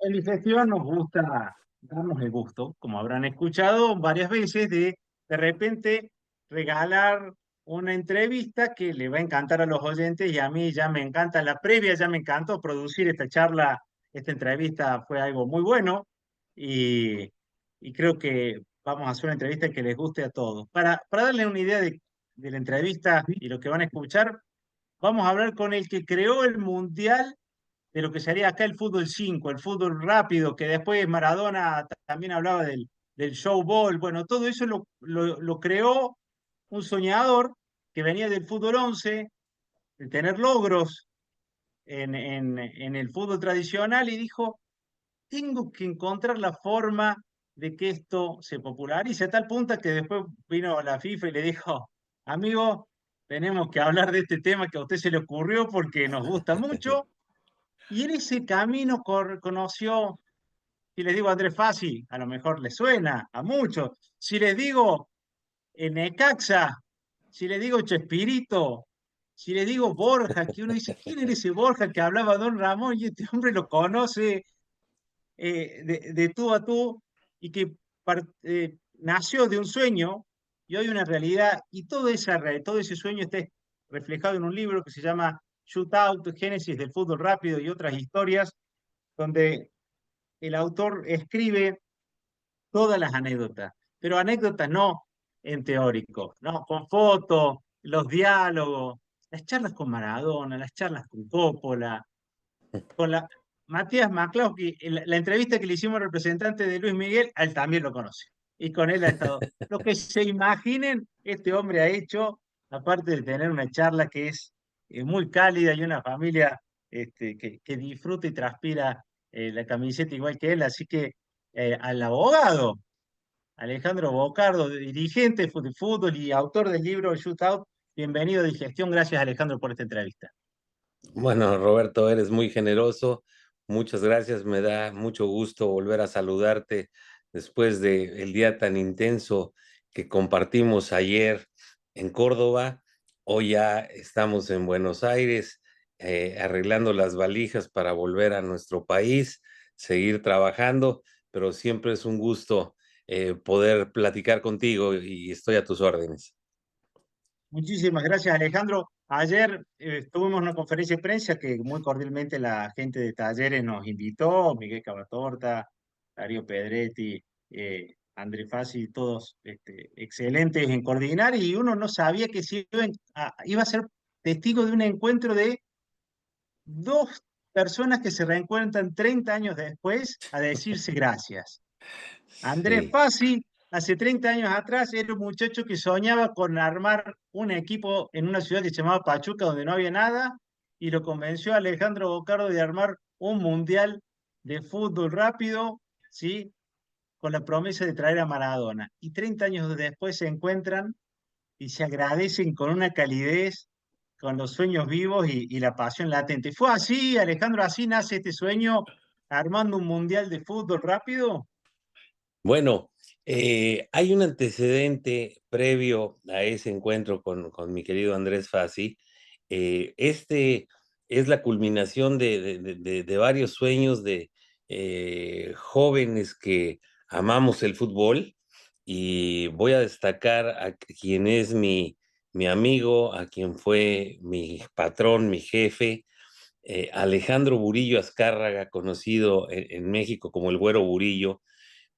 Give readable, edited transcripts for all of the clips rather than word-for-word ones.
En Digestión nos gusta darnos el gusto, como habrán escuchado varias veces, de repente regalar una entrevista que le va a encantar a los oyentes y a mí ya me encanta la previa, ya me encantó producir esta charla, esta entrevista fue algo muy bueno y, y creo que vamos a hacer una entrevista que les guste a todos. Para darle una idea de la entrevista y lo que van a escuchar, vamos a hablar con el que creó el Mundial de lo que sería acá el fútbol 5, el fútbol rápido, que después Maradona también hablaba del show ball. Bueno, todo eso lo creó un soñador que venía del fútbol 11, de tener logros en el fútbol tradicional y dijo, tengo que encontrar la forma de que esto se popularice a tal punto que después vino la FIFA y le dijo, amigo, tenemos que hablar de este tema que a usted se le ocurrió porque nos gusta mucho. Y en ese camino conoció, si les digo Andrés Fassi, a lo mejor les suena a muchos. Si les digo Necaxa, si les digo Chespirito, si les digo Borja, que uno dice, ¿quién era ese Borja que hablaba Don Ramón? Y este hombre lo conoce de tú a tú y que nació de un sueño y hoy una realidad. Y todo ese sueño está reflejado en un libro que se llama Shootout, Génesis del fútbol rápido y otras historias, donde el autor escribe todas las anécdotas, pero anécdotas no en teórico, no, con fotos, los diálogos, las charlas con Maradona, las charlas con Coppola, con la Matías McCloskey, la entrevista que le hicimos al representante de Luis Miguel, a él también lo conoce. Y con él ha estado. Lo que se imaginen, este hombre ha hecho, aparte de tener una charla que es muy cálida y una familia que disfruta y transpira la camiseta igual que él. Así que al abogado, Alejandro Bocardo, dirigente de fútbol y autor del libro Shootout, bienvenido a Digestión. Gracias, Alejandro, por esta entrevista. Bueno, Roberto, eres muy generoso. Muchas gracias. Me da mucho gusto volver a saludarte después de el día tan intenso que compartimos ayer en Córdoba. Hoy ya estamos en Buenos Aires, arreglando las valijas para volver a nuestro país, seguir trabajando, pero siempre es un gusto poder platicar contigo y estoy a tus órdenes. Muchísimas gracias, Alejandro. Ayer tuvimos una conferencia de prensa que muy cordialmente la gente de Talleres nos invitó, Miguel Cavatorta, Darío Pedretti, André Fassi, todos excelentes en coordinar, y uno no sabía que iba a ser testigo de un encuentro de dos personas que se reencuentran 30 años después a decirse gracias. Andrés Sí. Fassi, hace 30 años atrás, era un muchacho que soñaba con armar un equipo en una ciudad que se llamaba Pachuca, donde no había nada, y lo convenció a Alejandro Bocardo de armar un mundial de fútbol rápido, ¿sí? Con la promesa de traer a Maradona. Y 30 años después se encuentran y se agradecen con una calidez, con los sueños vivos y la pasión latente. ¿Fue así, Alejandro? ¿Así nace este sueño, armando un mundial de fútbol rápido? Bueno, hay un antecedente previo a ese encuentro con mi querido Andrés Fassi. Este es la culminación de varios sueños de jóvenes que amamos el fútbol y voy a destacar a quien es mi amigo, a quien fue mi patrón, mi jefe, Alejandro Burillo Azcárraga, conocido en México como el Güero Burillo,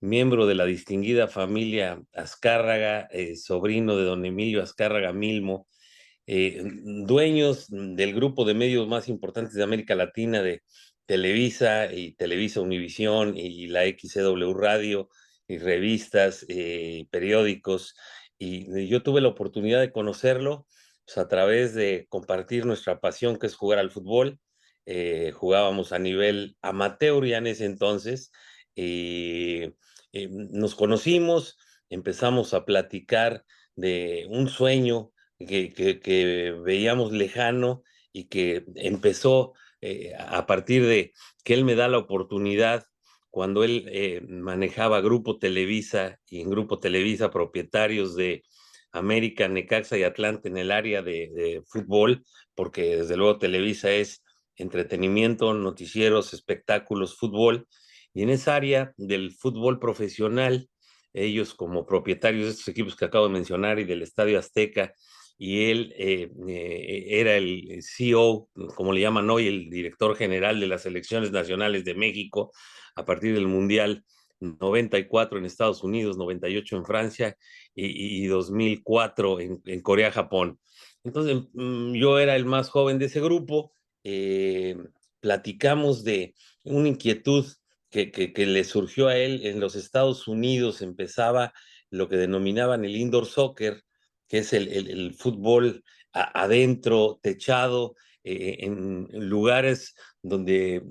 miembro de la distinguida familia Azcárraga, sobrino de don Emilio Azcárraga Milmo, dueños del grupo de medios más importantes de América Latina, de Televisa y Televisa Univisión y la XCW Radio y revistas, periódicos. Y yo tuve la oportunidad de conocerlo pues, a través de compartir nuestra pasión que es jugar al fútbol. Jugábamos a nivel amateur ya en ese entonces. Y nos conocimos, empezamos a platicar de un sueño que veíamos lejano y que empezó a partir de que él me da la oportunidad cuando él manejaba Grupo Televisa y en Grupo Televisa propietarios de América, Necaxa y Atlante en el área de fútbol, porque desde luego Televisa es entretenimiento, noticieros, espectáculos, fútbol, Y en esa área del fútbol profesional, ellos como propietarios de estos equipos que acabo de mencionar y del Estadio Azteca, y él era el CEO, como le llaman hoy, el director general de las selecciones nacionales de México a partir del Mundial 94 en Estados Unidos, 98 en Francia y 2004 en Corea, Japón. Entonces, yo era el más joven de ese grupo. Platicamos de una inquietud que le surgió a él en los Estados Unidos. Empezaba lo que denominaban el indoor soccer, que es el fútbol adentro, techado, en lugares donde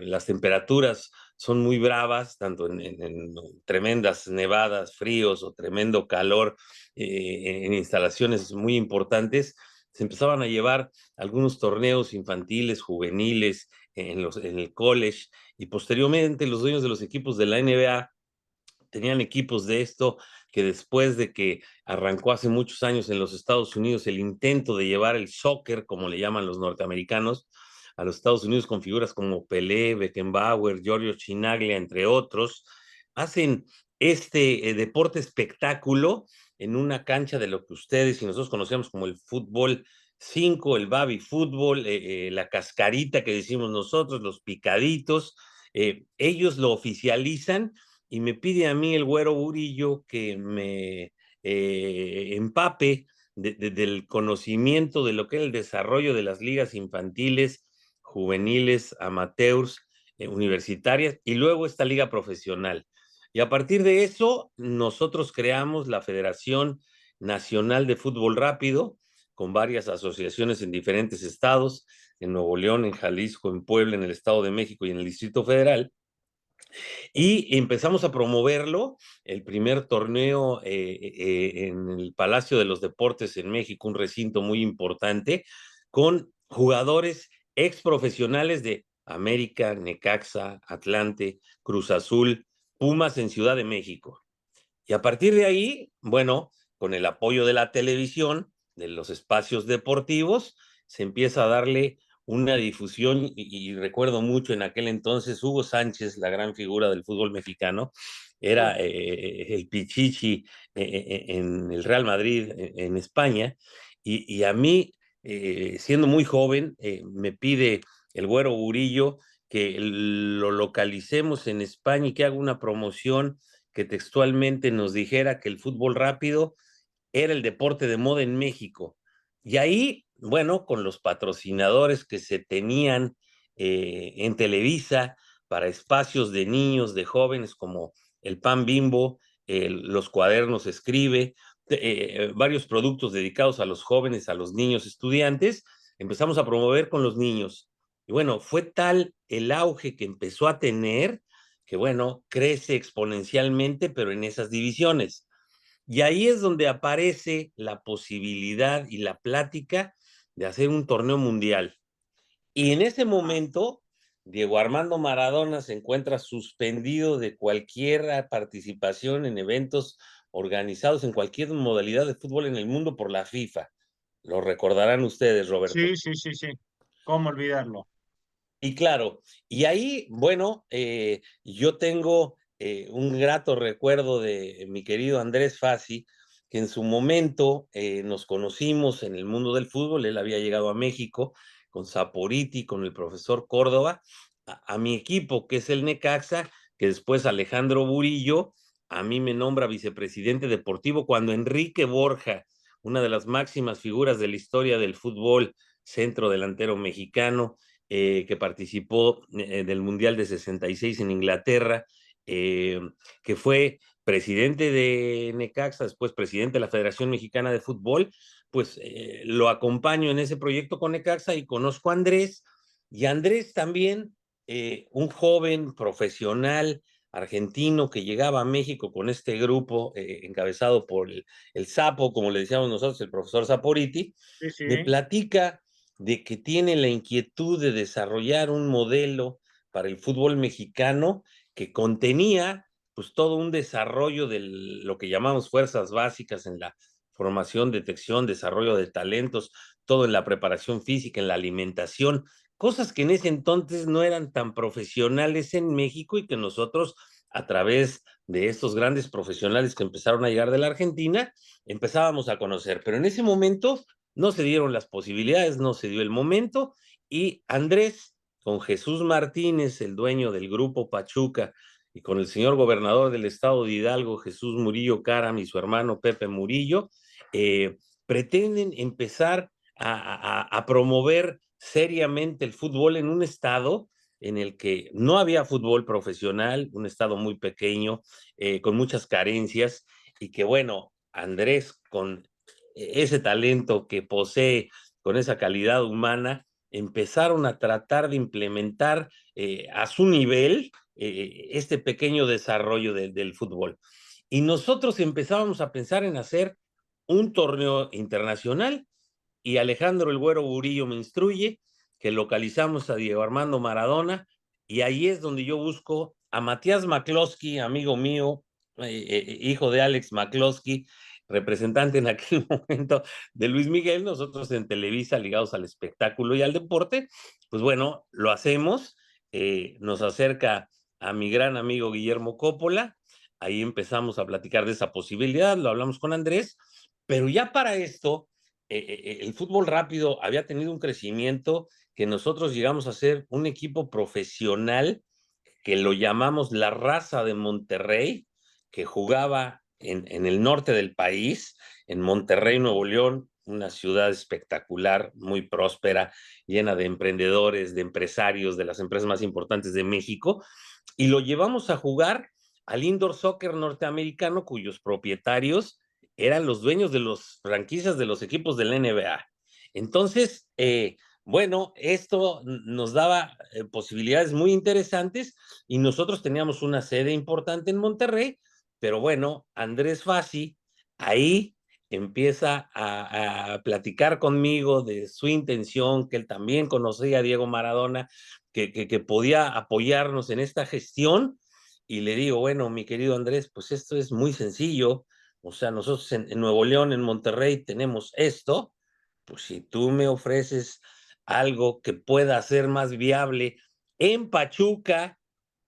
las temperaturas son muy bravas, tanto en tremendas nevadas, fríos o tremendo calor, en instalaciones muy importantes. Se empezaban a llevar algunos torneos infantiles, juveniles, en el college, y posteriormente los dueños de los equipos de la NBA tenían equipos de esto, que después de que arrancó hace muchos años en los Estados Unidos el intento de llevar el soccer, como le llaman los norteamericanos, a los Estados Unidos con figuras como Pelé, Beckenbauer, Giorgio Chinaglia, entre otros, hacen este deporte espectáculo en una cancha de lo que ustedes y nosotros conocemos como el fútbol 5, el baby fútbol, la cascarita que decimos nosotros, los picaditos. Ellos lo oficializan y me pide a mí el Güero Burillo que me empape del conocimiento de lo que es el desarrollo de las ligas infantiles, juveniles, amateurs, universitarias, y luego esta liga profesional. Y a partir de eso, nosotros creamos la Federación Nacional de Fútbol Rápido, con varias asociaciones en diferentes estados, en Nuevo León, en Jalisco, en Puebla, en el Estado de México y en el Distrito Federal, y empezamos a promoverlo. El primer torneo en el Palacio de los Deportes en México, un recinto muy importante, con jugadores ex profesionales de América, Necaxa, Atlante, Cruz Azul, Pumas en Ciudad de México. Y a partir de ahí, bueno, con el apoyo de la televisión, de los espacios deportivos, se empieza a darle una difusión, y recuerdo mucho en aquel entonces Hugo Sánchez, la gran figura del fútbol mexicano, era el Pichichi en el Real Madrid en España, y a mí, siendo muy joven, me pide el Güero Burillo que lo localicemos en España y que haga una promoción que textualmente nos dijera que el fútbol rápido era el deporte de moda en México. Y ahí, bueno, con los patrocinadores que se tenían en Televisa para espacios de niños, de jóvenes, como el Pan Bimbo, los cuadernos Escribe, varios productos dedicados a los jóvenes, a los niños estudiantes, empezamos a promover con los niños. Y bueno, fue tal el auge que empezó a tener que, bueno, crece exponencialmente, pero en esas divisiones. Y ahí es donde aparece la posibilidad y la plática de hacer un torneo mundial. Y en ese momento, Diego Armando Maradona se encuentra suspendido de cualquier participación en eventos organizados en cualquier modalidad de fútbol en el mundo por la FIFA. Lo recordarán ustedes, Roberto. Sí, sí, sí, sí. ¿Cómo olvidarlo? Y claro, y ahí, bueno, yo tengo un grato recuerdo de mi querido Andrés Fassi, que en su momento nos conocimos en el mundo del fútbol. Él había llegado a México con Saporiti, con el profesor Córdoba, a mi equipo, que es el Necaxa, que después Alejandro Burillo a mí me nombra vicepresidente deportivo cuando Enrique Borja, una de las máximas figuras de la historia del fútbol, centro delantero mexicano, que participó del Mundial de 66 en Inglaterra, que fue presidente de Necaxa, después presidente de la Federación Mexicana de Fútbol. Pues lo acompaño en ese proyecto con Necaxa y conozco a Andrés, y Andrés también, un joven profesional argentino que llegaba a México con este grupo encabezado por el Sapo, como le decíamos nosotros, el profesor Saporiti, Sí, sí. me platica de que tiene la inquietud de desarrollar un modelo para el fútbol mexicano que contenía pues todo un desarrollo de lo que llamamos fuerzas básicas en la formación, detección, desarrollo de talentos, todo en la preparación física, en la alimentación, cosas que en ese entonces no eran tan profesionales en México y que nosotros, a través de estos grandes profesionales que empezaron a llegar de la Argentina, empezábamos a conocer. Pero en ese momento no se dieron las posibilidades, no se dio el momento, y Andrés, con Jesús Martínez, el dueño del Grupo Pachuca, y con el señor gobernador del estado de Hidalgo, Jesús Murillo Caram, y su hermano Pepe Murillo, pretenden empezar a promover seriamente el fútbol en un estado en el que no había fútbol profesional, un estado muy pequeño, con muchas carencias, y que bueno, Andrés, con ese talento que posee, con esa calidad humana, empezaron a tratar de implementar a su nivel este pequeño desarrollo del fútbol. Y nosotros empezábamos a pensar en hacer un torneo internacional, y Alejandro el Güero Burillo me instruye que localizamos a Diego Armando Maradona, y ahí es donde yo busco a Matías McCloskey, amigo mío, hijo de Alex McCloskey, representante en aquel momento de Luis Miguel. Nosotros en Televisa, ligados al espectáculo y al deporte, pues bueno, lo hacemos. Nos acerca a mi gran amigo Guillermo Coppola, ahí empezamos a platicar de esa posibilidad, lo hablamos con Andrés, pero ya para esto, el fútbol rápido había tenido un crecimiento que nosotros llegamos a ser un equipo profesional que lo llamamos la Raza de Monterrey, que jugaba en el norte del país, en Monterrey, Nuevo León, una ciudad espectacular, muy próspera, llena de emprendedores, de empresarios, de las empresas más importantes de México, y lo llevamos a jugar al indoor soccer norteamericano, cuyos propietarios eran los dueños de las franquicias de los equipos de la NBA. Entonces, bueno, esto nos daba posibilidades muy interesantes, y nosotros teníamos una sede importante en Monterrey, pero bueno, Andrés Fassi ahí empieza a platicar conmigo de su intención, que él también conocía a Diego Maradona, que podía apoyarnos en esta gestión, y le digo, bueno, mi querido Andrés, pues esto es muy sencillo, o sea, nosotros en Nuevo León, en Monterrey, tenemos esto, pues si tú me ofreces algo que pueda ser más viable en Pachuca,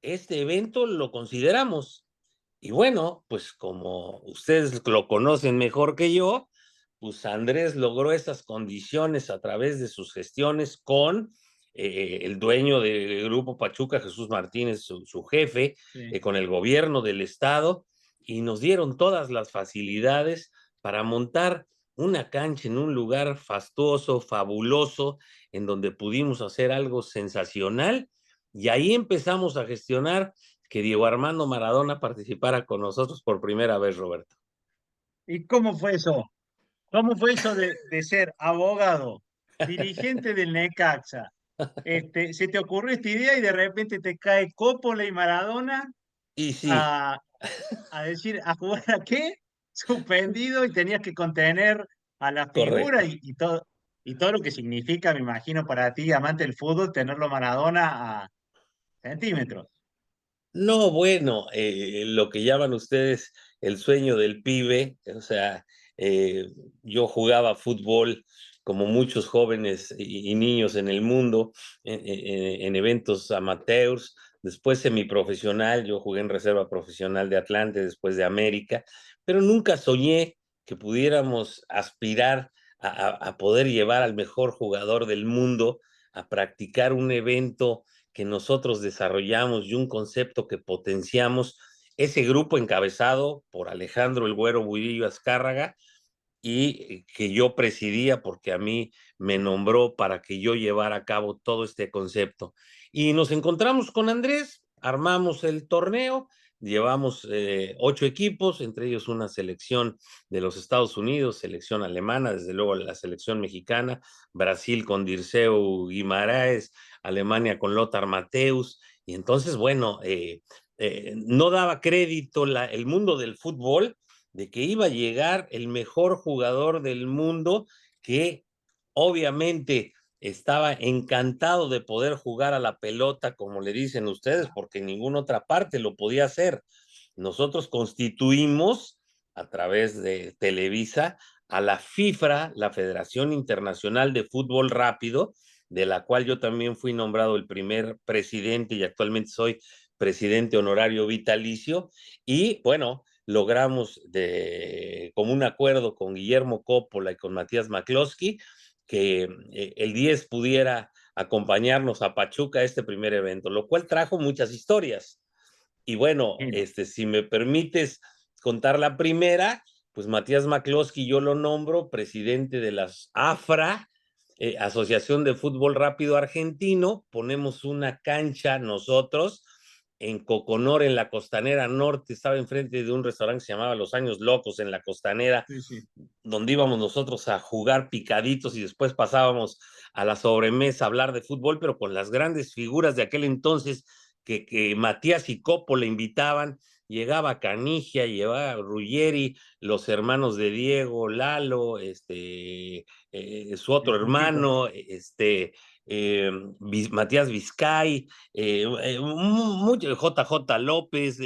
este evento lo consideramos. Y bueno, pues como ustedes lo conocen mejor que yo, pues Andrés logró esas condiciones a través de sus gestiones con el dueño del Grupo Pachuca, Jesús Martínez, su jefe, Sí. con el gobierno del estado, y nos dieron todas las facilidades para montar una cancha en un lugar fastuoso, fabuloso, en donde pudimos hacer algo sensacional, y ahí empezamos a gestionar que Diego Armando Maradona participara con nosotros por primera vez, Roberto. ¿Y cómo fue eso? ¿Cómo fue eso de ser abogado, dirigente del Necaxa? Se te ocurrió esta idea y de repente te cae Coppola y Maradona Y sí, a, a decir, ¿a jugar a qué? Suspendido y tenías que contener a la figura correcto. y todo lo que significa, me imagino, para ti, amante del fútbol, tenerlo Maradona a centímetros. No, bueno, lo que llaman ustedes el sueño del pibe, o sea, yo jugaba fútbol como muchos jóvenes y niños en el mundo, en eventos amateurs, después semiprofesional, yo jugué en reserva profesional de Atlante, después de América, pero nunca soñé que pudiéramos aspirar a poder llevar al mejor jugador del mundo a practicar un evento que nosotros desarrollamos y un concepto que potenciamos, ese grupo encabezado por Alejandro el Güero Burillo Azcárraga, y que yo presidía porque a mí me nombró para que yo llevara a cabo todo este concepto. Y nos encontramos con Andrés, armamos el torneo, llevamos 8 equipos, entre ellos una selección de los Estados Unidos, selección alemana, desde luego la selección mexicana, Brasil con Dirceu Guimaraes, Alemania con Lothar Mateus, y entonces, bueno, no daba crédito el mundo del fútbol de que iba a llegar el mejor jugador del mundo, que obviamente estaba encantado de poder jugar a la pelota, como le dicen ustedes, porque en ninguna otra parte lo podía hacer. Nosotros constituimos a través de Televisa a la FIFRA, la Federación Internacional de Fútbol Rápido, de la cual yo también fui nombrado el primer presidente y actualmente soy presidente honorario vitalicio. Y bueno, logramos de común acuerdo con Guillermo Coppola y con Matías McCloskey que el 10 pudiera acompañarnos a Pachuca a este primer evento, lo cual trajo muchas historias. Y bueno, Imagino. si me permites contar la primera, pues Matías McCloskey yo lo nombro presidente de las AFRA, Asociación de Fútbol Rápido Argentino. Ponemos una cancha nosotros en Coconor, en la Costanera Norte, estaba enfrente de un restaurante que se llamaba Los Años Locos en la Costanera, Sí, sí. donde íbamos nosotros a jugar picaditos y después pasábamos a la sobremesa a hablar de fútbol, pero con las grandes figuras de aquel entonces que Matías y Copo le invitaban. Llegaba Canigia, llevaba Ruggeri, los hermanos de Diego, Lalo, su otro El Cuchito. hermano, Matías Vizcay, JJ López,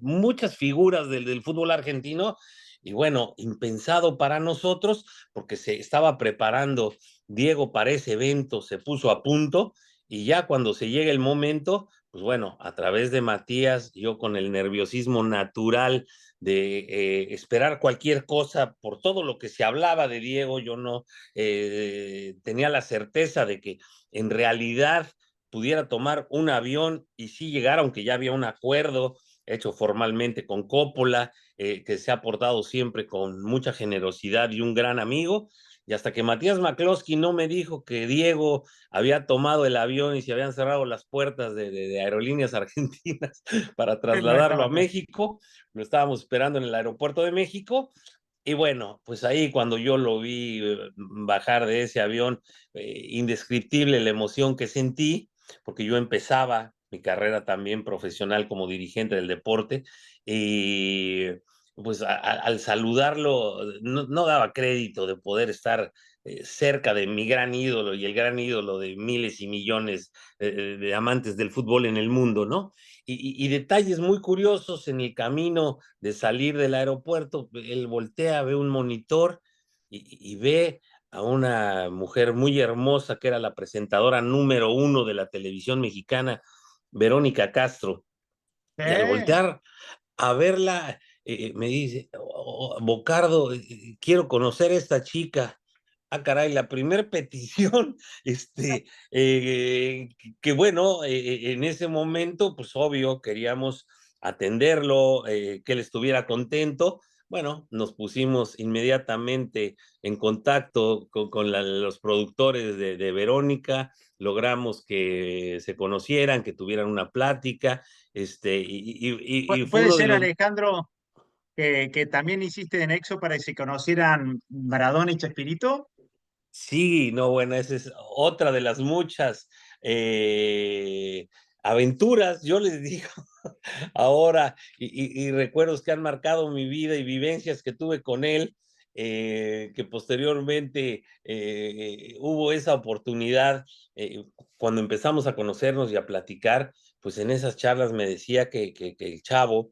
muchas figuras del fútbol argentino. Y bueno, impensado para nosotros, porque se estaba preparando Diego para ese evento, se puso a punto, y ya cuando se llega el momento, pues bueno, a través de Matías, yo con el nerviosismo natural de esperar cualquier cosa por todo lo que se hablaba de Diego, yo no tenía la certeza de que en realidad pudiera tomar un avión y sí llegar, aunque ya había un acuerdo hecho formalmente con Coppola, que se ha portado siempre con mucha generosidad y un gran amigo. Y hasta que Matías McCloskey no me dijo que Diego había tomado el avión y se habían cerrado las puertas de Aerolíneas Argentinas para No trasladarlo a estaba. México, lo estábamos esperando en el aeropuerto de México. Y bueno, pues ahí cuando yo lo vi bajar de ese avión, indescriptible la emoción que sentí, porque yo empezaba mi carrera también profesional como dirigente del deporte, y pues al saludarlo no daba crédito de poder estar cerca de mi gran ídolo y el gran ídolo de miles y millones de amantes del fútbol en el mundo, ¿no? Y detalles muy curiosos en el camino de salir del aeropuerto, él voltea, ve un monitor y ve a una mujer muy hermosa que era la presentadora número uno de la televisión mexicana, Verónica Castro. Y al Sí. voltear a verla, me dice, Bocardo, quiero conocer a esta chica. Ah, caray, la primer petición, que bueno, en ese momento, pues obvio, queríamos atenderlo, que él estuviera contento. Bueno, nos pusimos inmediatamente en contacto con los productores de Verónica, logramos que se conocieran, que tuvieran una plática, y fue Puede uno de ser, los. Alejandro, que también hiciste de nexo para que se conocieran Maradona y Chespirito. Sí, no, bueno, esa es otra de las muchas aventuras, yo les digo ahora, y recuerdos que han marcado mi vida y vivencias que tuve con él, que posteriormente hubo esa oportunidad, cuando empezamos a conocernos y a platicar, pues en esas charlas me decía que el chavo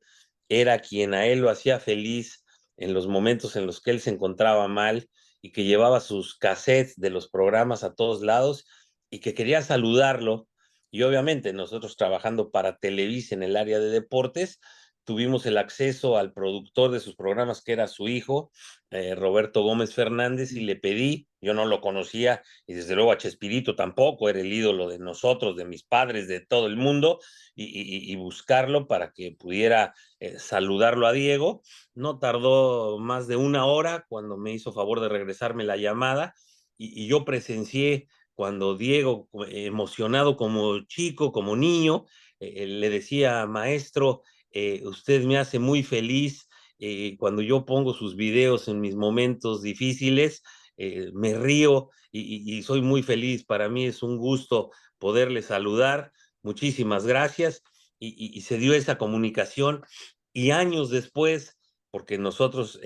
era quien a él lo hacía feliz en los momentos en los que él se encontraba mal y que llevaba sus cassettes de los programas a todos lados y que quería saludarlo. Y obviamente nosotros trabajando para Televisa en el área de deportes, tuvimos el acceso al productor de sus programas, que era su hijo, Roberto Gómez Fernández, y le pedí, yo no lo conocía, y desde luego a Chespirito tampoco, era el ídolo de nosotros, de mis padres, de todo el mundo, y buscarlo para que pudiera saludarlo a Diego. No tardó más de una hora cuando me hizo favor de regresarme la llamada y yo presencié cuando Diego, emocionado como chico, como niño, le decía, maestro, usted me hace muy feliz. Cuando yo pongo sus videos en mis momentos difíciles, me río y soy muy feliz. Para mí es un gusto poderle saludar. Muchísimas gracias. Y se dio esa comunicación y años después, porque nosotros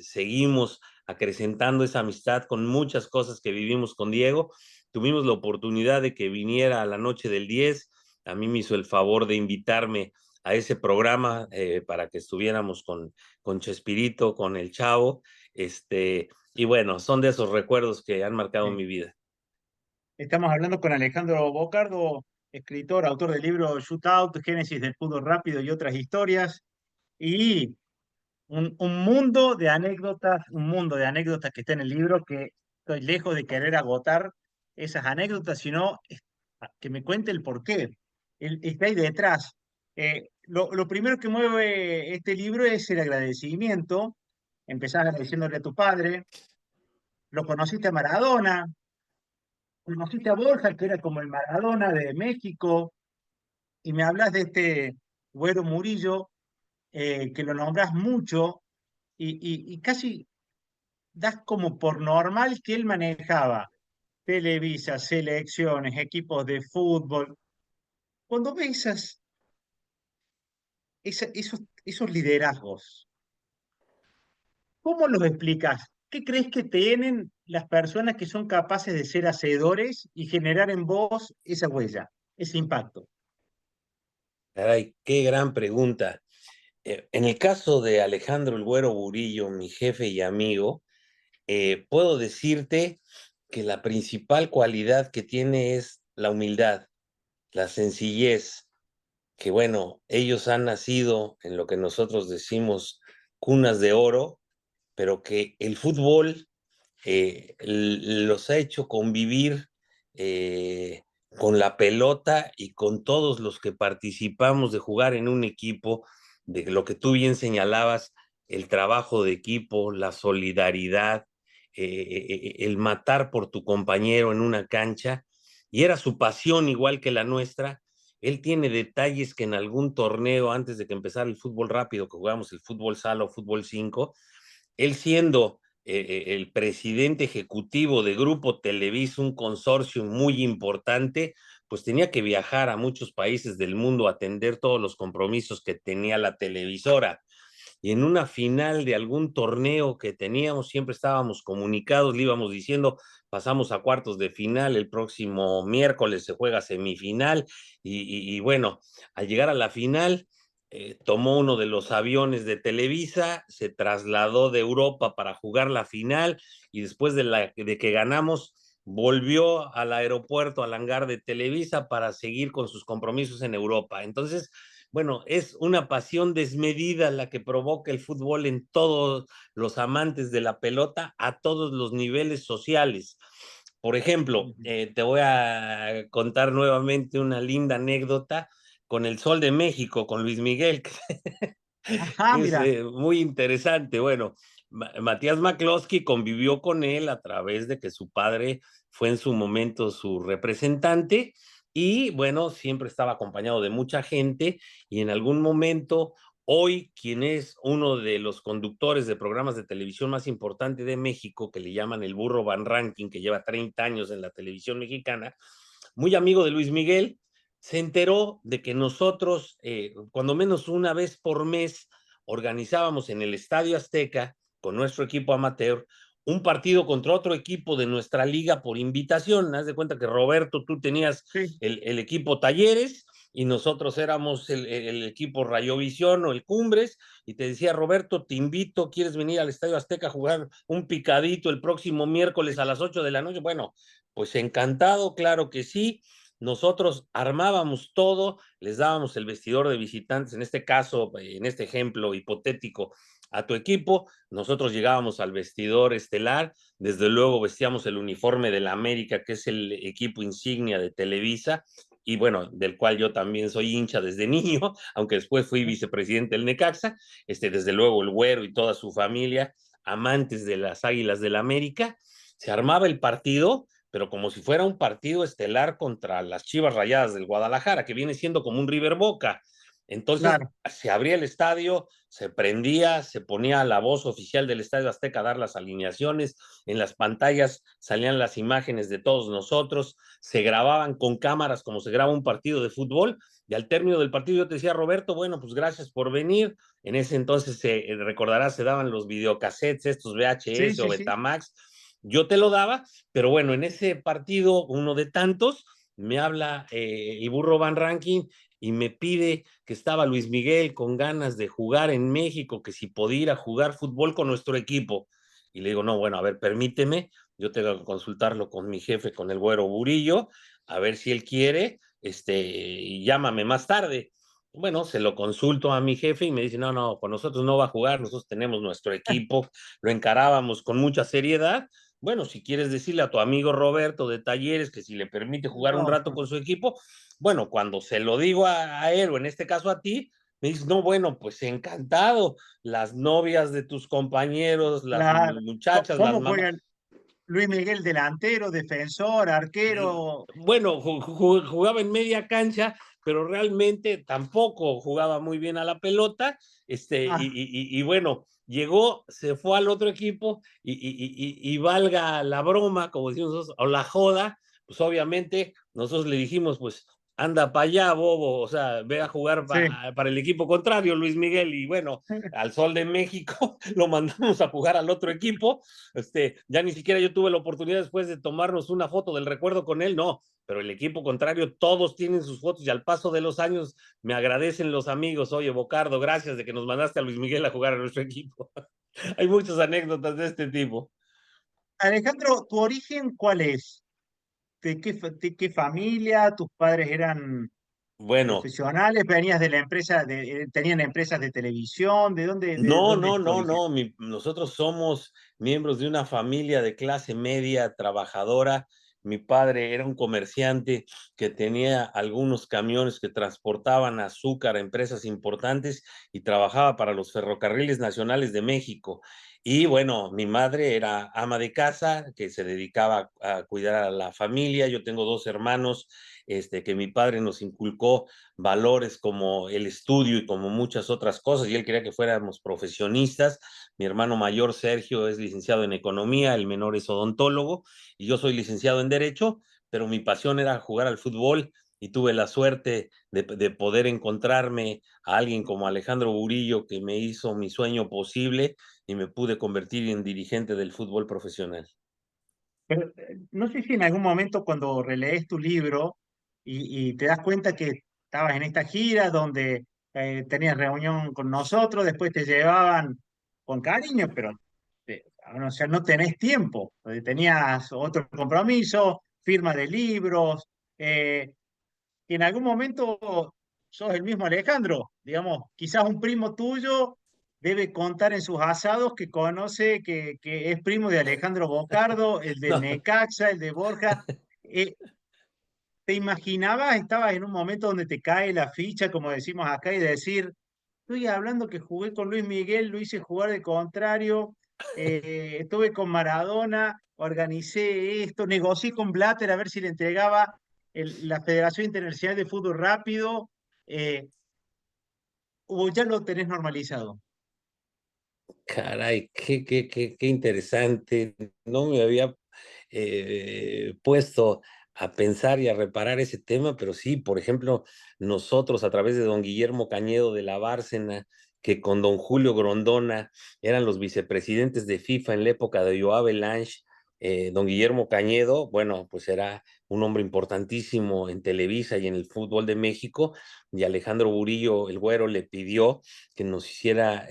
seguimos acrecentando esa amistad con muchas cosas que vivimos con Diego. Tuvimos la oportunidad de que viniera a la noche del 10. A mí me hizo el favor de invitarme a ese programa para que estuviéramos con Chespirito, con el Chavo. Y bueno, son de esos recuerdos que han marcado Sí. mi vida. Estamos hablando con Alejandro Bocardo, escritor, autor del libro Shootout, Génesis del fútbol rápido y otras historias. Y un mundo de anécdotas, un mundo de anécdotas que está en el libro que estoy lejos de querer agotar esas anécdotas, sino que me cuente el porqué, el que hay detrás. Lo primero que mueve este libro es el agradecimiento. Empezás agradeciéndole a tu padre, lo conociste a Maradona, conociste a Borja, que era como el Maradona de México, y me hablas de este Güero Murillo, que lo nombras mucho, y casi das como por normal que él manejaba Televisa, selecciones, equipos de fútbol. Cuando ves esos liderazgos, ¿cómo los explicas? ¿Qué crees que tienen las personas que son capaces de ser hacedores y generar en vos esa huella, ese impacto? Caray, qué gran pregunta. En el caso de Alejandro El Güero Burillo, mi jefe y amigo, puedo decirte que la principal cualidad que tiene es la humildad, la sencillez, que bueno, ellos han nacido en lo que nosotros decimos cunas de oro, pero que el fútbol los ha hecho convivir eh, con la pelota y con todos los que participamos de jugar en un equipo, de lo que tú bien señalabas, el trabajo de equipo, la solidaridad, el matar por tu compañero en una cancha, y era su pasión igual que la nuestra. Él tiene detalles que en algún torneo, antes de que empezara el fútbol rápido, que jugamos el fútbol sala o fútbol 5, él siendo el presidente ejecutivo de Grupo Televisa, un consorcio muy importante, pues tenía que viajar a muchos países del mundo a atender todos los compromisos que tenía la televisora. Y en una final de algún torneo que teníamos, siempre estábamos comunicados, le íbamos diciendo, pasamos a cuartos de final, el próximo miércoles se juega semifinal, y bueno, al llegar a la final, tomó uno de los aviones de Televisa, se trasladó de Europa para jugar la final, y después de que ganamos, volvió al aeropuerto, al hangar de Televisa para seguir con sus compromisos en Europa. Entonces, bueno, es una pasión desmedida la que provoca el fútbol en todos los amantes de la pelota a todos los niveles sociales. Por ejemplo, Ujú. te voy a contar nuevamente una linda anécdota con el Sol de México, con Luis Miguel, Ajá, que es mira, muy interesante. Bueno, Matías McCloskey convivió con él a través de que su padre fue en su momento su representante, y bueno, siempre estaba acompañado de mucha gente, y en algún momento, hoy quien es uno de los conductores de programas de televisión más importante de México, que le llaman el Burro Van Ranking, que lleva 30 años en la televisión mexicana, muy amigo de Luis Miguel, se enteró de que nosotros, cuando menos una vez por mes, organizábamos en el Estadio Azteca, con nuestro equipo amateur, un partido contra otro equipo de nuestra liga por invitación. Haz de cuenta que, Roberto, tú tenías sí, el equipo Talleres y nosotros éramos el equipo Rayovisión o el Cumbres, y te decía: Roberto, te invito, ¿quieres venir al Estadio Azteca a jugar un picadito el próximo miércoles a las 8 de la noche? Bueno, pues encantado, claro que sí. Nosotros armábamos todo, les dábamos el vestidor de visitantes, en este caso, en este ejemplo hipotético, a tu equipo. Nosotros llegábamos al vestidor estelar, desde luego vestíamos el uniforme de la América, que es el equipo insignia de Televisa, y bueno, del cual yo también soy hincha desde niño, aunque después fui vicepresidente del Necaxa. Desde luego el Güero y toda su familia, amantes de las Águilas del la América. Se armaba el partido, pero como si fuera un partido estelar contra las Chivas Rayadas del Guadalajara, que viene siendo como un River Boca. Entonces claro. se abría el estadio, se prendía, se ponía la voz oficial del Estadio Azteca a dar las alineaciones, en las pantallas salían las imágenes de todos nosotros, se grababan con cámaras como se graba un partido de fútbol, y al término del partido yo te decía: Roberto, bueno, pues gracias por venir. En ese entonces, recordarás, se daban los videocassettes, estos Sí, VHS o sí, sí. Betamax, yo te lo daba, pero bueno, en ese partido, uno de tantos, me habla el Burro Van Ranking y me pide que estaba Luis Miguel con ganas de jugar en México, que si podía ir a jugar fútbol con nuestro equipo. Y le digo: no, bueno, a ver, permíteme. yo tengo que consultarlo con mi jefe, con el Güero Burillo, a ver si él quiere, y llámame más tarde. Bueno, se lo consulto a mi jefe y me dice, no, no, con nosotros no va a jugar, nosotros tenemos nuestro equipo, lo encarábamos con mucha seriedad. Bueno, si quieres decirle a tu amigo Roberto de Talleres que si le permite jugar un No, rato con su equipo, bueno, cuando se lo digo a él o en este caso a ti, me dices, no, bueno, pues encantado, las novias de tus compañeros, las claro. muchachas, las ¿Cómo mamás. juega Luis Miguel delantero, defensor, arquero? Bueno, jugaba en media cancha, pero realmente tampoco jugaba muy bien a la pelota. Ah, Y bueno, llegó, se fue al otro equipo y valga la broma, como decimos nosotros, o la joda, pues obviamente nosotros le dijimos, pues anda para allá, bobo, o sea, ve a jugar sí. para el equipo contrario, Luis Miguel, y bueno, al Sol de México lo mandamos a jugar al otro equipo. Ya ni siquiera yo tuve la oportunidad después de tomarnos una foto del recuerdo con él, no, pero el equipo contrario, todos tienen sus fotos y al paso de los años me agradecen los amigos, oye, Bocardo, gracias de que nos mandaste a Luis Miguel a jugar a nuestro equipo. Hay muchas anécdotas de este tipo. Alejandro, ¿tu origen cuál es? De qué familia? ¿Tus padres eran Bueno, profesionales? ¿Venías de la empresa, tenían empresas de televisión? De no, dónde no, es tu no, origen? no. Nosotros somos miembros de una familia de clase media trabajadora. Mi padre era un comerciante que tenía algunos camiones que transportaban azúcar a empresas importantes y trabajaba para los ferrocarriles nacionales de México. Y bueno, mi madre era ama de casa que se dedicaba a cuidar a la familia. Yo tengo dos hermanos, que mi padre nos inculcó valores como el estudio y como muchas otras cosas, y él quería que fuéramos profesionistas. Mi hermano mayor, Sergio, es licenciado en economía, el menor es odontólogo, y yo soy licenciado en derecho, pero mi pasión era jugar al fútbol, y tuve la suerte de poder encontrarme a alguien como Alejandro Burillo, que me hizo mi sueño posible, y me pude convertir en dirigente del fútbol profesional. Pero, no sé si en algún momento cuando relees tu libro y te das cuenta que estabas en esta gira donde tenías reunión con nosotros, después te llevaban con cariño, pero o sea, no tenés tiempo, tenías otro compromiso, firma de libros, y en algún momento sos el mismo Alejandro, digamos, quizás un primo tuyo debe contar en sus asados que conoce que es primo de Alejandro Bocardo, el del No, Necaxa, el de Borja. Eh, ¿Te imaginabas, estabas en un momento donde te cae la ficha, como decimos acá, y decir, estoy hablando que jugué con Luis Miguel, lo hice jugar de contrario, estuve con Maradona, organicé esto, negocié con Blatter a ver si le entregaba la Federación Internacional de Fútbol Rápido, eh, o ya lo tenés normalizado? caray, qué interesante. No me había puesto a pensar y a reparar ese tema, pero sí, por ejemplo, nosotros a través de don Guillermo Cañedo de la Bárcena, que con don Julio Grondona eran los vicepresidentes de FIFA en la época de Joao Belange. Don Guillermo Cañedo, bueno, pues era un hombre importantísimo en Televisa y en el fútbol de México, y Alejandro Burillo, el güero, le pidió que nos hiciera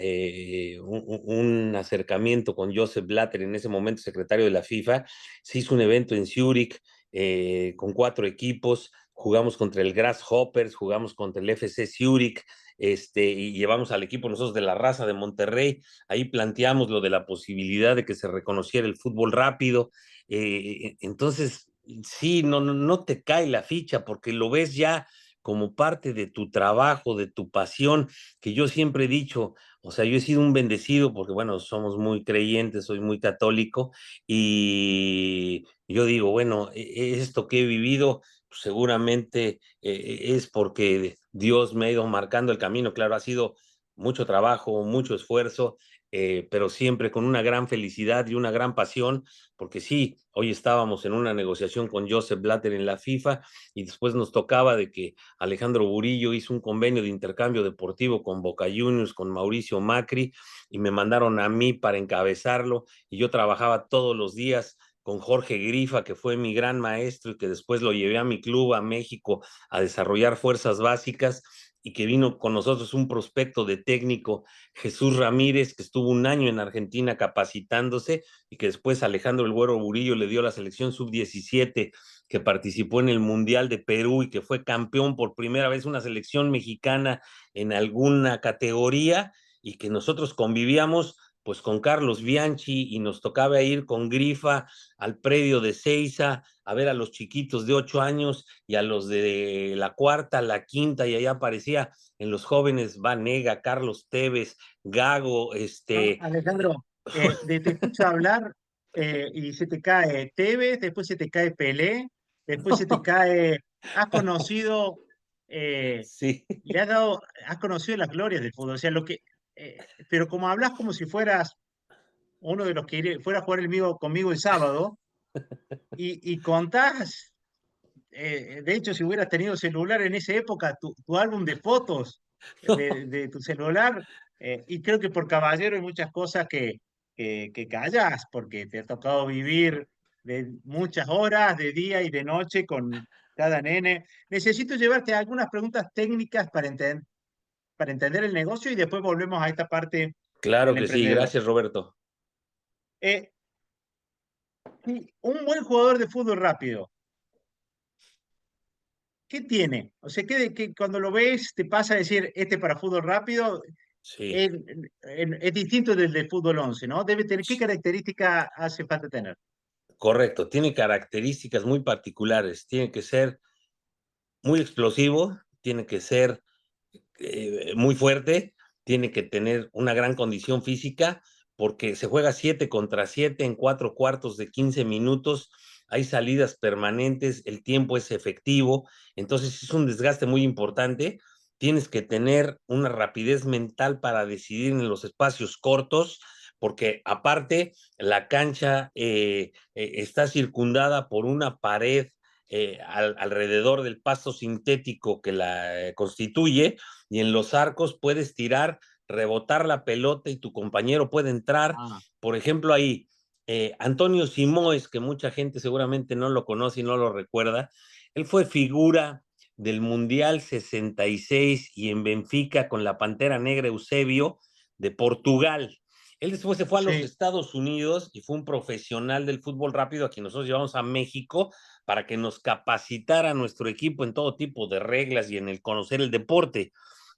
un acercamiento con Joseph Blatter, en ese momento secretario de la FIFA. Se hizo un evento en Zúrich con 4 equipos, jugamos contra el Grasshoppers, jugamos contra el FC Zúrich, y llevamos al equipo nosotros de la raza de Monterrey. Ahí planteamos lo de la posibilidad de que se reconociera el fútbol rápido. Entonces, sí, no te cae la ficha porque lo ves ya como parte de tu trabajo, de tu pasión, que yo siempre he dicho, o sea, yo he sido un bendecido porque, bueno, somos muy creyentes, soy muy católico, y yo digo, bueno, esto que he vivido, pues, seguramente es porque Dios me ha ido marcando el camino. Claro, ha sido mucho trabajo, mucho esfuerzo, pero siempre con una gran felicidad y una gran pasión, porque sí, hoy estábamos en una negociación con Joseph Blatter en la FIFA, y después nos tocaba de que Alejandro Burillo hizo un convenio de intercambio deportivo con Boca Juniors, con Mauricio Macri, y me mandaron a mí para encabezarlo, y yo trabajaba todos los días con Jorge Grifa, que fue mi gran maestro y que después lo llevé a mi club, a México, a desarrollar fuerzas básicas. y que vino con nosotros un prospecto de técnico, Jesús Ramírez, que estuvo un año en Argentina capacitándose y que después Alejandro El Güero Burillo le dio la selección sub-17 que participó en el Mundial de Perú y que fue campeón por primera vez una selección mexicana en alguna categoría y que nosotros convivíamos pues con Carlos Bianchi y nos tocaba ir con Grifa al predio de Seiza a ver a los chiquitos de 8 años y a los de la cuarta, la quinta, y allá aparecía en los jóvenes Vanega, Carlos Tevez, Gago, No, Alejandro, te escucho hablar y se te cae Tevez, después se te cae Pelé, después se te cae, has conocido, eh, sí, has conocido las glorias del fútbol, o sea, pero como hablas como si fueras uno de los que fuera a jugar conmigo el sábado y contás, de hecho, si hubieras tenido celular en esa época, tu álbum de fotos de tu celular, y creo que por caballero hay muchas cosas que callas, porque te ha tocado vivir de muchas horas, de día y de noche con cada nene. Necesito llevarte a algunas preguntas técnicas para entender el negocio y después volvemos a esta parte claro del que sí, emprendedor. gracias Roberto. Eh, sí, un buen jugador de fútbol rápido, ¿qué tiene? O sea, cuando lo ves te pasa a decir, este para fútbol rápido Sí, es, es distinto del fútbol 11, ¿no? Debe tener, ¿qué característica hace falta tener? correcto, tiene características muy particulares, tiene que ser muy explosivo, tiene que ser muy fuerte, tiene que tener una gran condición física, porque se juega 7 contra 7 en 4 cuartos de 15 minutos, hay salidas permanentes, el tiempo es efectivo, entonces es un desgaste muy importante. Tienes que tener una rapidez mental para decidir en los espacios cortos, porque aparte la cancha está circundada por una pared alrededor del pasto sintético que la constituye, y en los arcos puedes tirar, rebotar la pelota y tu compañero puede entrar. Ah, Por ejemplo, ahí, Antonio Simoes, que mucha gente seguramente no lo conoce y no lo recuerda, él fue figura del Mundial 66 y en Benfica con la Pantera Negra Eusebio de Portugal. Él después se fue a los sí, Estados Unidos y fue un profesional del fútbol rápido a quien nosotros llevamos a México para que nos capacitara a nuestro equipo en todo tipo de reglas y en el conocer el deporte.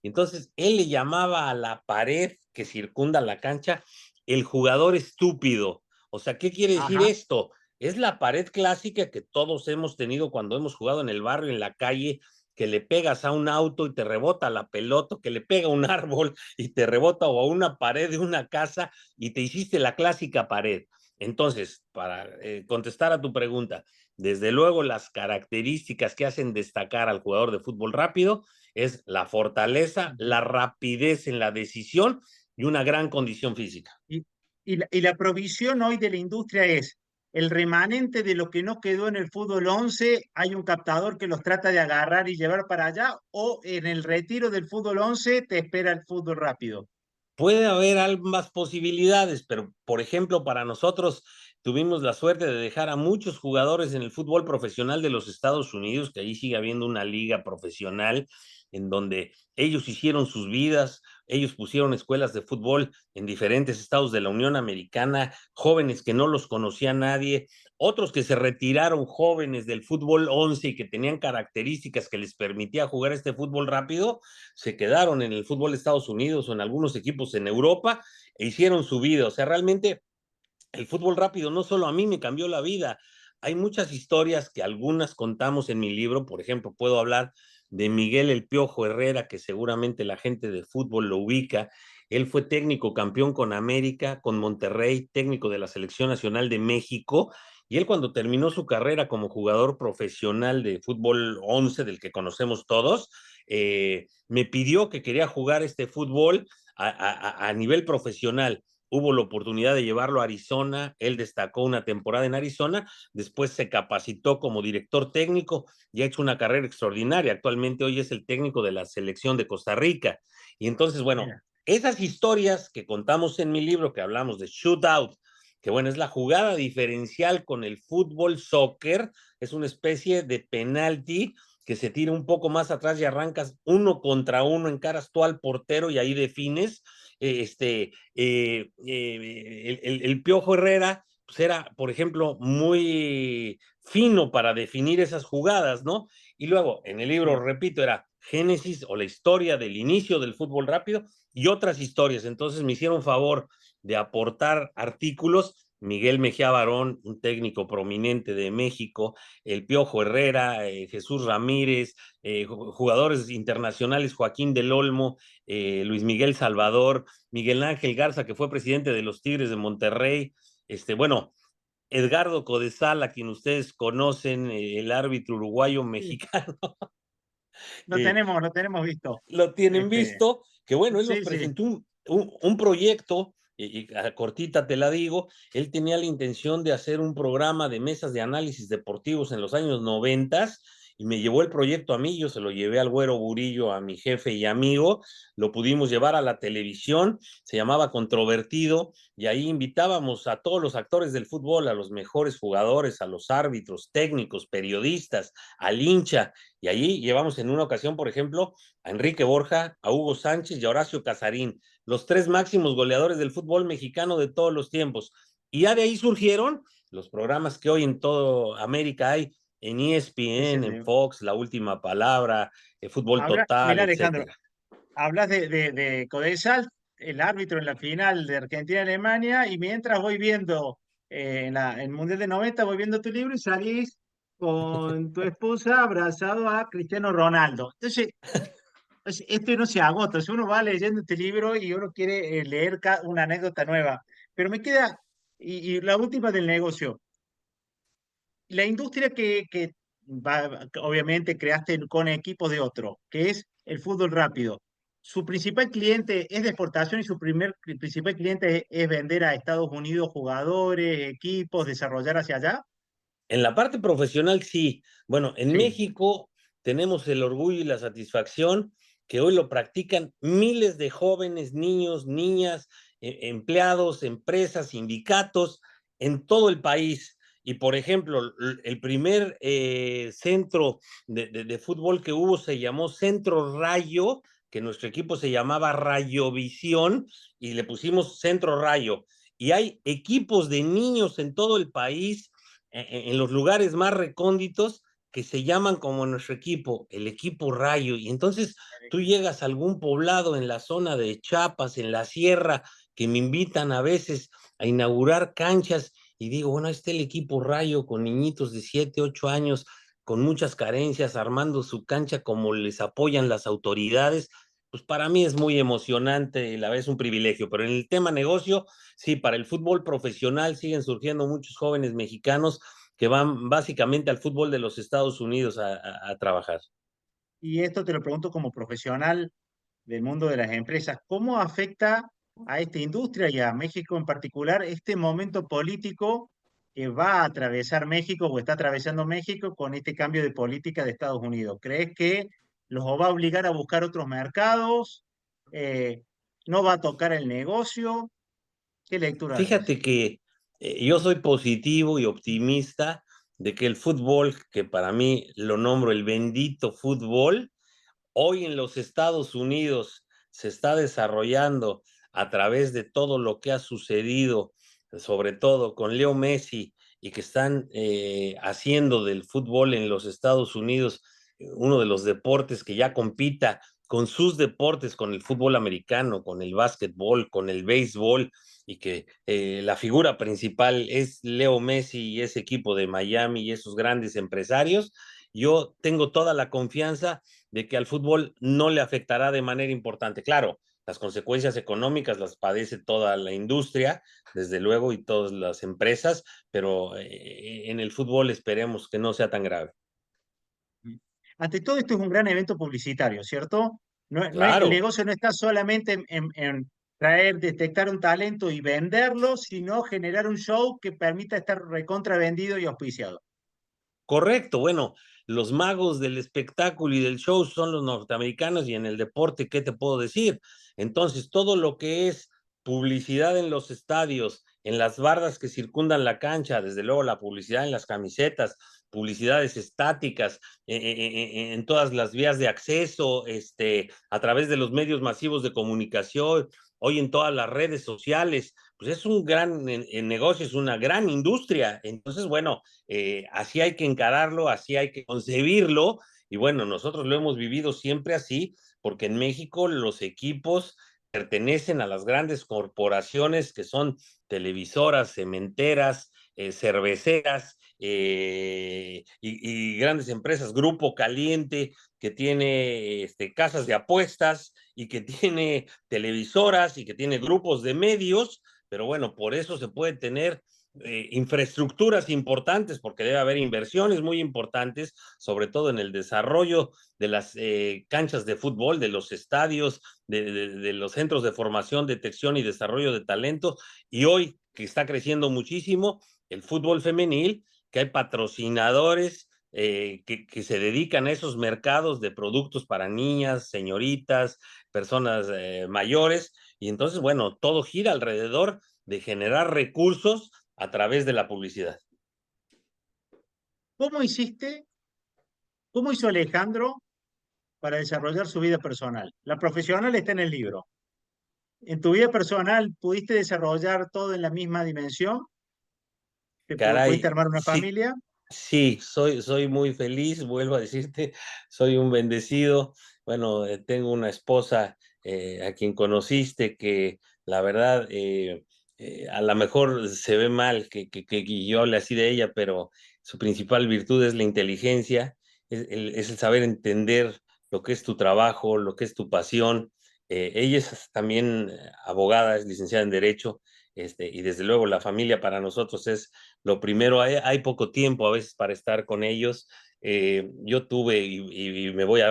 Entonces, él le llamaba a la pared que circunda la cancha el jugador estúpido. O sea, ¿qué quiere decir ajá, esto? Es la pared clásica que todos hemos tenido cuando hemos jugado en el barrio, en la calle, que le pegas a un auto y te rebota la pelota, que le pega a un árbol y te rebota o a una pared de una casa y te hiciste la clásica pared. Entonces, para contestar a tu pregunta, desde luego las características que hacen destacar al jugador de fútbol rápido es la fortaleza, ujú. la rapidez en la decisión y una gran condición física. Y la provisión hoy de la industria es el remanente de lo que no quedó en el fútbol 11, hay un captador que los trata de agarrar y llevar para allá, o en el retiro del fútbol 11 te espera el fútbol rápido. Puede haber ambas posibilidades, pero por ejemplo, para nosotros tuvimos la suerte de dejar a muchos jugadores en el fútbol profesional de los Estados Unidos, que allí sigue habiendo una liga profesional en donde ellos hicieron sus vidas, ellos pusieron escuelas de fútbol en diferentes estados de la Unión Americana, jóvenes que no los conocía nadie, otros que se retiraron jóvenes del fútbol 11 y que tenían características que les permitía jugar este fútbol rápido, se quedaron en el fútbol de Estados Unidos o en algunos equipos en Europa e hicieron su vida. O sea, realmente el fútbol rápido no solo a mí me cambió la vida. Hay muchas historias que algunas contamos en mi libro. Por ejemplo, puedo hablar de Miguel El Piojo Herrera, que seguramente la gente de fútbol lo ubica. Él fue técnico campeón con América, con Monterrey, técnico de la Selección Nacional de México. Y él cuando terminó su carrera como jugador profesional de fútbol 11, del que conocemos todos, me pidió que quería jugar este fútbol a nivel profesional. Hubo la oportunidad de llevarlo a Arizona, él destacó una temporada en Arizona, después se capacitó como director técnico y ha hecho una carrera extraordinaria. Actualmente hoy es el técnico de la selección de Costa Rica. Y entonces, bueno, Mira, esas historias que contamos en mi libro, que hablamos de shootout, que bueno, es la jugada diferencial con el fútbol soccer, es una especie de penalti que se tira un poco más atrás y arrancas uno contra uno, encaras tú al portero y ahí defines. El Piojo Herrera pues era, por ejemplo, muy fino para definir esas jugadas, ¿no? Y luego, en el libro, Sí. repito, era Génesis o la historia del inicio del fútbol rápido y otras historias. Entonces me hicieron favor de aportar artículos. Miguel Mejía Barón, un técnico prominente de México, el Piojo Herrera, Jesús Ramírez, jugadores internacionales, Joaquín del Olmo, Luis Miguel Salvador, Miguel Ángel Garza, que fue presidente de los Tigres de Monterrey, bueno, Edgardo Codesal, a quien ustedes conocen, el árbitro uruguayo Sí. mexicano, Lo eh, tenemos, lo tenemos visto. lo tienen Este, visto, que bueno, él nos sí, sí. presentó un proyecto, y a cortita te la digo, él tenía la intención de hacer un programa de mesas de análisis deportivos en los años 90 y me llevó el proyecto a mí, yo se lo llevé al Güero Burillo, a mi jefe y amigo, lo pudimos llevar a la televisión, se llamaba Controvertido, y ahí invitábamos a todos los actores del fútbol, a los mejores jugadores, a los árbitros, técnicos, periodistas, al hincha, y ahí llevamos en una ocasión, por ejemplo, a Enrique Borja, a Hugo Sánchez y a Horacio Casarín, los tres máximos goleadores del fútbol mexicano de todos los tiempos. Y ya de ahí surgieron los programas que hoy en toda América hay, en ESPN, en Excelente. Fox, La Última Palabra, Fútbol Total, Mira, Alejandro, etcétera. hablas de Codesal, el árbitro en la final de Argentina-Alemania, y mientras voy viendo en el Mundial de 90, voy viendo tu libro y salís con tu esposa abrazado a Cristiano Ronaldo. Entonces, esto no se agota, si uno va leyendo este libro y uno quiere leer una anécdota nueva, pero me queda, y la última del negocio, la industria que obviamente creaste con equipos de otro, que es el fútbol rápido. Su principal cliente es de exportación y su principal cliente es vender a Estados Unidos jugadores, equipos, desarrollar hacia allá. En la parte profesional, sí. Bueno, en Sí, México tenemos el orgullo y la satisfacción que hoy lo practican miles de jóvenes, niños, niñas, empleados, empresas, sindicatos en todo el país. Y por ejemplo, el primer centro de fútbol que hubo se llamó Centro Rayo, que nuestro equipo se llamaba Rayovisión y le pusimos Centro Rayo. Y hay equipos de niños en todo el país, en los lugares más recónditos, que se llaman como nuestro equipo, el equipo Rayo. Y entonces tú llegas a algún poblado en la zona de Chiapas, en la sierra, que me invitan a veces a inaugurar canchas y digo, bueno, ahí está el equipo Rayo con niñitos de 7, 8 años, con muchas carencias, armando su cancha como les apoyan las autoridades. Pues para mí es muy emocionante y a la vez un privilegio, pero en el tema negocio, sí, para el fútbol profesional siguen surgiendo muchos jóvenes mexicanos que van básicamente al fútbol de los Estados Unidos a trabajar. y esto te lo pregunto como profesional del mundo de las empresas, ¿cómo afecta a esta industria y a México en particular este momento político que va a atravesar México o está atravesando México con este cambio de política de Estados Unidos? ¿Crees que los va a obligar a buscar otros mercados? Eh, ¿No va a tocar el negocio? ¿Qué lectura haces? Fíjate que yo soy positivo y optimista de que el fútbol, que para mí lo nombro el bendito fútbol, hoy en los Estados Unidos se está desarrollando a través de todo lo que ha sucedido, sobre todo con Leo Messi, y que están haciendo del fútbol en los Estados Unidos uno de los deportes que ya compita con sus deportes, con el fútbol americano, con el básquetbol, con el béisbol, y que la figura principal es Leo Messi y ese equipo de Miami y esos grandes empresarios. Yo tengo toda la confianza de que al fútbol no le afectará de manera importante. Claro, las consecuencias económicas las padece toda la industria, desde luego, y todas las empresas, pero en el fútbol esperemos que no sea tan grave. Ante todo, esto es un gran evento publicitario, ¿cierto? El Claro, negocio no está solamente en traer, detectar un talento y venderlo, sino generar un show que permita estar recontra vendido y auspiciado. correcto. Bueno, los magos del espectáculo y del show son los norteamericanos y en el deporte, ¿qué te puedo decir? Entonces, todo lo que es publicidad en los estadios en las bardas que circundan la cancha, desde luego la publicidad en las camisetas, publicidades estáticas, en todas las vías de acceso, a través de los medios masivos de comunicación, hoy en todas las redes sociales, pues es un gran negocio, es una gran industria. Entonces, bueno, así hay que encararlo, así hay que concebirlo. Y bueno, nosotros lo hemos vivido siempre así, porque en México los equipos pertenecen a las grandes corporaciones que son televisoras, cementeras, cerveceras y grandes empresas, Grupo Caliente, que tiene casas de apuestas y que tiene televisoras y que tiene grupos de medios, pero bueno, por eso se puede tener infraestructuras importantes, porque debe haber inversiones muy importantes, sobre todo en el desarrollo de las canchas de fútbol, de los estadios, de los centros de formación, detección y desarrollo de talento. Y hoy, que está creciendo muchísimo, el fútbol femenil, que hay patrocinadores que se dedican a esos mercados de productos para niñas, señoritas, personas mayores. Y entonces, bueno, todo gira alrededor de generar recursos a través de la publicidad. ¿Cómo hiciste, cómo hizo Alejandro para desarrollar su vida personal? La profesional está en el libro. ¿En tu vida personal pudiste desarrollar todo en la misma dimensión? ¿Pudiste Caray, armar una sí, familia? sí, soy muy feliz, vuelvo a decirte, soy un bendecido. Bueno, tengo una esposa a quien conociste que la verdad a lo mejor se ve mal que yo hable así de ella, pero su principal virtud es la inteligencia, es el saber entender lo que es tu trabajo, lo que es tu pasión. Ella es también abogada, es licenciada en Derecho, y desde luego la familia para nosotros es lo primero. Hay poco tiempo a veces para estar con ellos. Yo tuve y me voy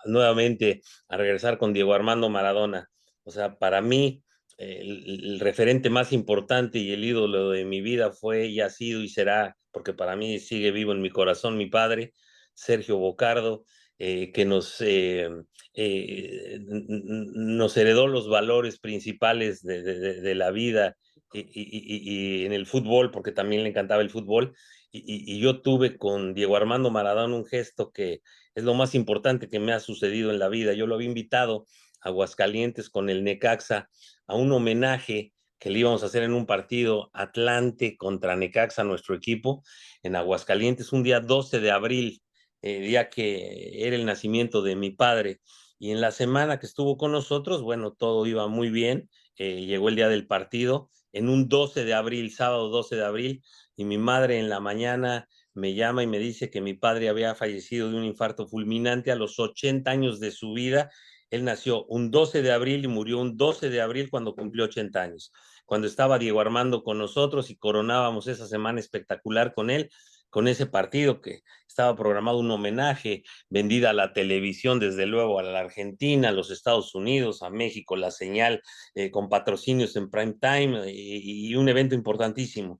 nuevamente a regresar con Diego Armando Maradona. O sea, para mí el referente más importante y el ídolo de mi vida fue y ha sido y será, porque para mí sigue vivo en mi corazón, mi padre, Sergio Bocardo, que nos heredó los valores principales de la vida y en el fútbol, porque también le encantaba el fútbol. Y yo tuve con Diego Armando Maradona un gesto que es lo más importante que me ha sucedido en la vida. Yo lo había invitado a Aguascalientes con el Necaxa a un homenaje que le íbamos a hacer en un partido Atlante contra Necaxa, nuestro equipo, en Aguascalientes, un día 12 de abril, día que era el nacimiento de mi padre. Y en la semana que estuvo con nosotros, bueno, todo iba muy bien. Llegó el día del partido en un 12 de abril, sábado 12 de abril, y mi madre en la mañana me llama y me dice que mi padre había fallecido de un infarto fulminante a los 80 años de su vida. Él nació un 12 de abril y murió un 12 de abril cuando cumplió 80 años. Cuando estaba Diego Armando con nosotros y coronábamos esa semana espectacular con él, con ese partido que estaba programado un homenaje, vendida a la televisión, desde luego a la Argentina, a los Estados Unidos, a México, la señal con patrocinios en prime time y un evento importantísimo.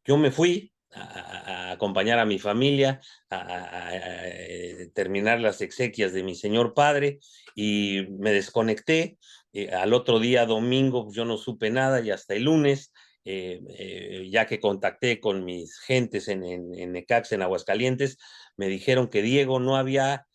Yo me fui a acompañar a mi familia, a terminar las exequias de mi señor padre y me desconecté. Al otro día, domingo, pues yo no supe nada y hasta el lunes, ya que contacté con mis gentes en Necaxa, en Aguascalientes, me dijeron que Diego no había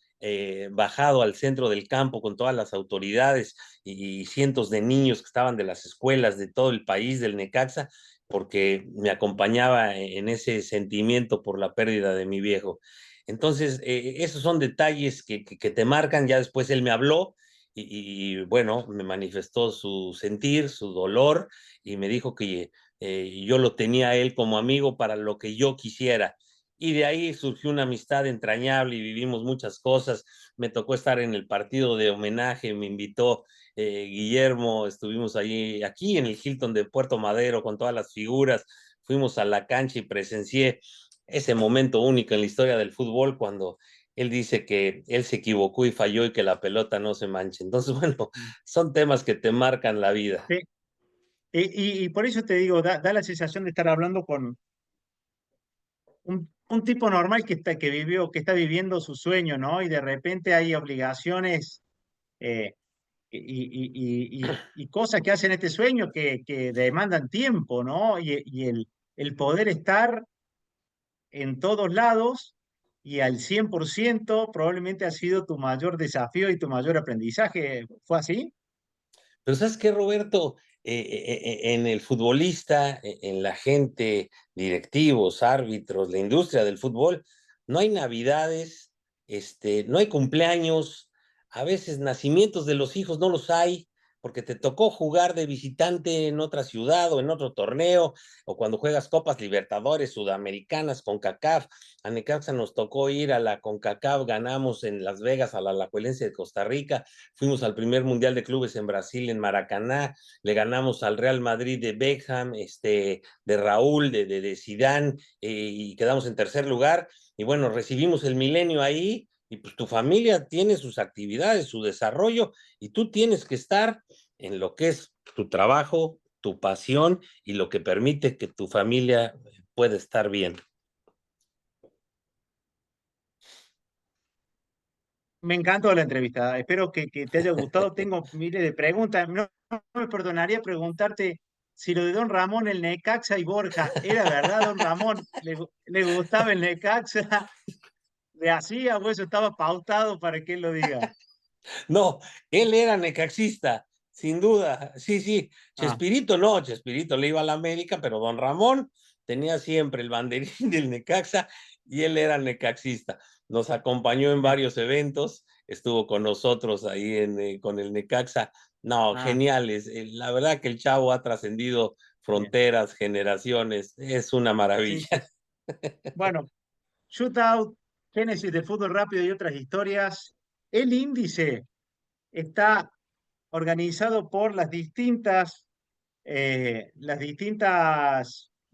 bajado al centro del campo con todas las autoridades y cientos de niños que estaban de las escuelas de todo el país del Necaxa, porque me acompañaba en ese sentimiento por la pérdida de mi viejo. Entonces, esos son detalles que te marcan. Ya después él me habló bueno, me manifestó su sentir, su dolor y me dijo que yo lo tenía a él como amigo para lo que yo quisiera. Y de ahí surgió una amistad entrañable y vivimos muchas cosas. Me tocó estar en el partido de homenaje, me invitó Guillermo, estuvimos allí, aquí en el Hilton de Puerto Madero con todas las figuras, fuimos a la cancha y presencié ese momento único en la historia del fútbol cuando él dice que él se equivocó y falló y que la pelota no se manche. Entonces, bueno, son temas que te marcan la vida. Sí. Y por eso te digo, da la sensación de estar hablando con un tipo normal que vivió, que está viviendo su sueño, ¿no? Y de repente hay obligaciones eh, y cosas que hacen este sueño que demandan tiempo, ¿no? Y el poder estar en todos lados y al 100% probablemente ha sido tu mayor desafío y tu mayor aprendizaje. ¿Fue así? Pero ¿sabes qué, Roberto? En el futbolista, en la gente, directivos, árbitros, la industria del fútbol, no hay navidades, no hay cumpleaños, a veces nacimientos de los hijos no los hay, porque te tocó jugar de visitante en otra ciudad o en otro torneo, o cuando juegas Copas Libertadores, Sudamericanas, CONCACAF. A Necaxa nos tocó ir a la CONCACAF, ganamos en Las Vegas a la Alajuelense de Costa Rica. Fuimos al primer Mundial de Clubes en Brasil, en Maracaná, le ganamos al Real Madrid de Beckham, de Raúl, de Zidane, y quedamos en tercer lugar. Y bueno, recibimos el milenio ahí, y pues tu familia tiene sus actividades, su desarrollo, y tú tienes que estar en lo que es tu trabajo, tu pasión y lo que permite que tu familia pueda estar bien. Me encantó la entrevista. Espero que te haya gustado. Tengo miles de preguntas. No, no me perdonaría preguntarte si lo de Don Ramón, el Necaxa y Borja, ¿era verdad, Don Ramón? ¿Le gustaba el Necaxa? ¿Le hacía o eso estaba pautado para que él lo diga? No, él era necaxista, sin duda. Sí, sí. Ah, Chespirito no, Chespirito le iba a la América, pero don Ramón tenía siempre el banderín del Necaxa y él era necaxista. Nos acompañó en bien. varios eventos, estuvo con nosotros ahí con el Necaxa. No, Ah, geniales. La verdad que el chavo ha trascendido bien. fronteras, generaciones. Es una Sí, maravilla. sí. Bueno, Shootout, Génesis de fútbol rápido y otras historias. El índice está organizado por las distintas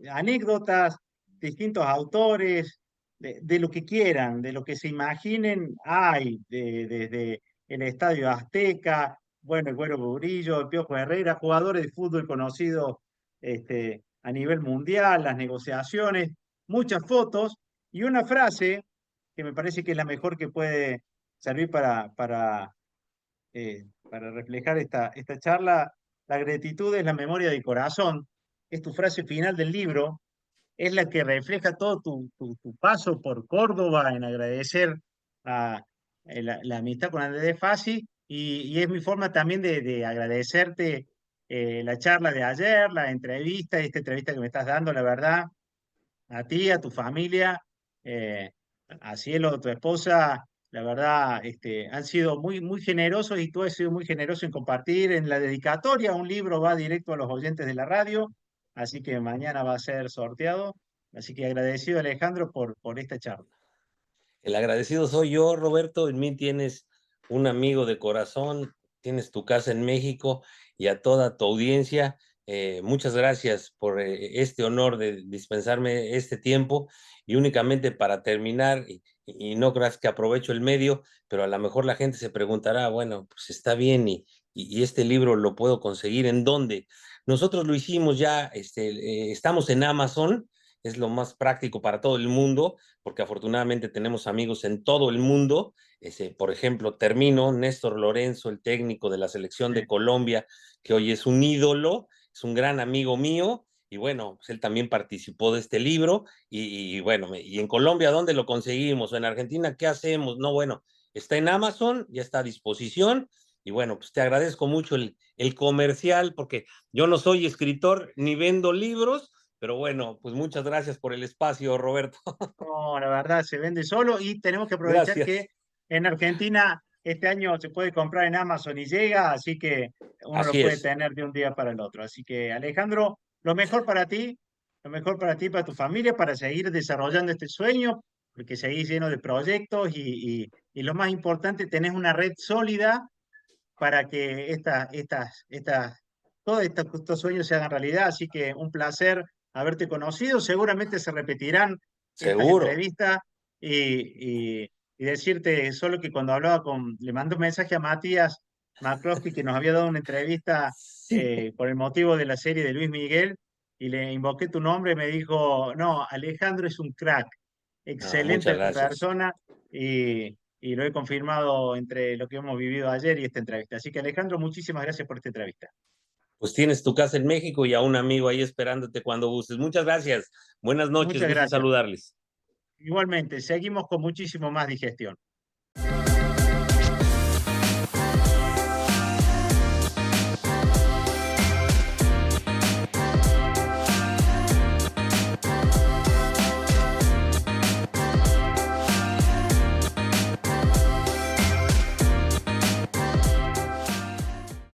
anécdotas, distintos autores, de lo que quieran, de lo que se imaginen, hay, desde el Estadio Azteca, bueno, el Güero Burillo, el Piojo Herrera, jugadores de fútbol conocidos a nivel mundial, las negociaciones, muchas fotos y una frase que me parece que es la mejor que puede servir para reflejar esta charla. La gratitud es la memoria del corazón, es tu frase final del libro, es la que refleja todo tu paso por Córdoba en agradecer a la amistad con Andrés Fassi y es mi forma también de agradecerte la charla de ayer, la entrevista, esta entrevista que me estás dando, la verdad, a ti, a tu familia, eh, a Cielo, a tu esposa, la verdad, han sido muy, muy generosos y tú has sido muy generoso en compartir. En la dedicatoria, un libro va directo a los oyentes de la radio, así que mañana va a ser sorteado. Así que agradecido, Alejandro, por esta charla. El agradecido soy yo, Roberto. En mí tienes un amigo de corazón, tienes tu casa en México y a toda tu audiencia. Muchas gracias por este honor de dispensarme este tiempo y únicamente para terminar, y no creas que aprovecho el medio, pero a lo mejor la gente se preguntará, bueno, pues está bien y este libro lo puedo conseguir ¿en dónde? Nosotros lo hicimos ya, estamos en Amazon, es lo más práctico para todo el mundo porque afortunadamente tenemos amigos en todo el mundo. Por ejemplo, termino, Néstor Lorenzo, el técnico de la selección de Sí. Colombia, que hoy es un ídolo, es un gran amigo mío, y bueno, pues él también participó de este libro, y bueno, y en Colombia, ¿dónde lo conseguimos? ¿O en Argentina qué hacemos? No, bueno, está en Amazon, ya está a disposición, y bueno, pues te agradezco mucho el comercial, porque yo no soy escritor ni vendo libros, pero bueno, pues muchas gracias por el espacio, Roberto. No, la verdad, se vende solo y tenemos que aprovechar que Gracias. en Argentina este año se puede comprar en Amazon y llega, así que uno lo Así puede es. tener de un día para el otro. Así que, Alejandro, lo mejor para ti, para tu familia, para seguir desarrollando este sueño, porque seguís lleno de proyectos y lo más importante, tenés una red sólida para que todos estos sueños se hagan realidad. Así que un placer haberte conocido. Seguramente se repetirán estas Seguro. entrevistas y decirte solo que cuando le mandé un mensaje a Matías McCloskey que nos había dado una entrevista Sí. por el motivo de la serie de Luis Miguel y le invoqué tu nombre, me dijo, no, Alejandro es un crack, No, muchas excelente gracias. persona y lo he confirmado entre lo que hemos vivido ayer y esta entrevista. Así que Alejandro, muchísimas gracias por esta entrevista. Pues tienes tu casa en México y a un amigo ahí esperándote cuando gustes. Muchas gracias. Buenas noches, Muchas gusto gracias. saludarles. Igualmente, seguimos con muchísimo más digestión.